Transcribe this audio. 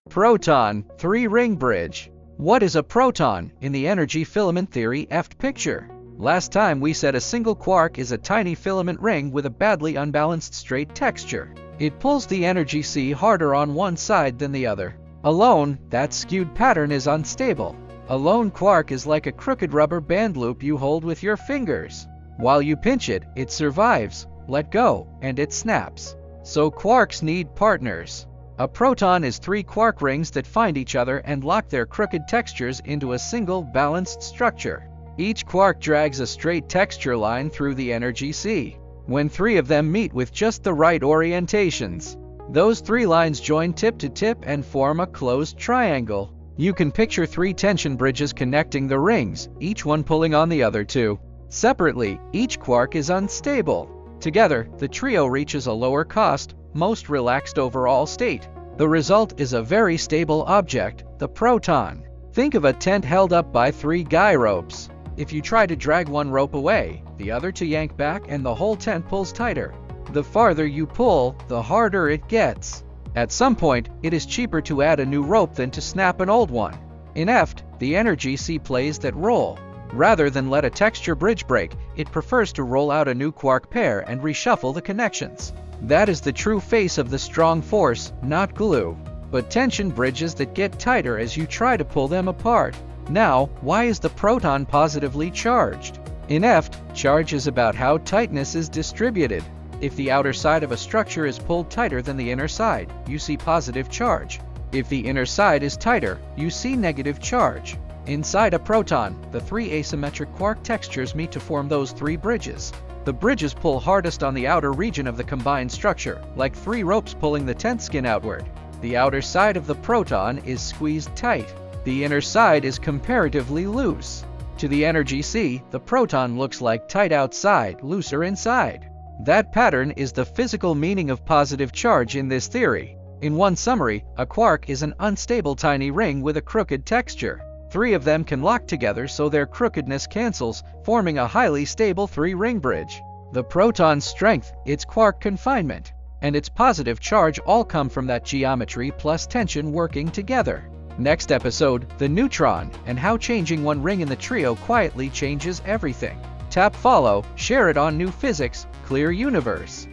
Proton, 3-ring bridge. What is a proton in the energy filament theory picture? Last time we said a single quark is a tiny filament ring with a badly unbalanced straight texture. It pulls the energy C harder on one side than the other. Alone, that skewed pattern is unstable. A lone quark is like a crooked rubber band loop you hold with your fingers. While you pinch it, it survives, let go, and it snaps. So quarks need partners. A proton is 3 quark rings that find each other and lock their crooked textures into a single, balanced structure. Each quark drags a straight texture line through the energy C. When 3 of them meet with just the right orientations, those 3 lines join tip to tip and form a closed triangle. You can picture 3 tension bridges connecting the rings, each one pulling on the other 2. Separately, each quark is unstable. Together, the trio reaches a lower cost, most relaxed overall state. The result is a very stable object, the proton. Think of a tent held up by 3 guy ropes. If you try to drag one rope away, the other 2 yank back and the whole tent pulls tighter. The farther you pull, the harder it gets. At some point, it is cheaper to add a new rope than to snap an old one. In EFT, the energy C plays that role. Rather than let a texture bridge break, it prefers to roll out a new quark pair and reshuffle the connections. That is the true face of the strong force, not glue, but tension bridges that get tighter as you try to pull them apart. Now, why is the proton positively charged? In EFT, charge is about how tightness is distributed. If the outer side of a structure is pulled tighter than the inner side, you see positive charge. If the inner side is tighter, you see negative charge. Inside a proton, the 3 asymmetric quark textures meet to form those 3 bridges. The bridges pull hardest on the outer region of the combined structure, like 3 ropes pulling the tent skin outward. The outer side of the proton is squeezed tight. The inner side is comparatively loose. To the energy C, the proton looks like tight outside, looser inside. That pattern is the physical meaning of positive charge in this theory. In one summary, a quark is an unstable tiny ring with a crooked texture. 3 of them can lock together so their crookedness cancels, forming a highly stable 3-ring bridge. The proton's strength, its quark confinement, and its positive charge all come from that geometry plus tension working together. Next episode, the neutron, and how changing one ring in the trio quietly changes everything. Tap follow, share it on New Physics, Clear Universe.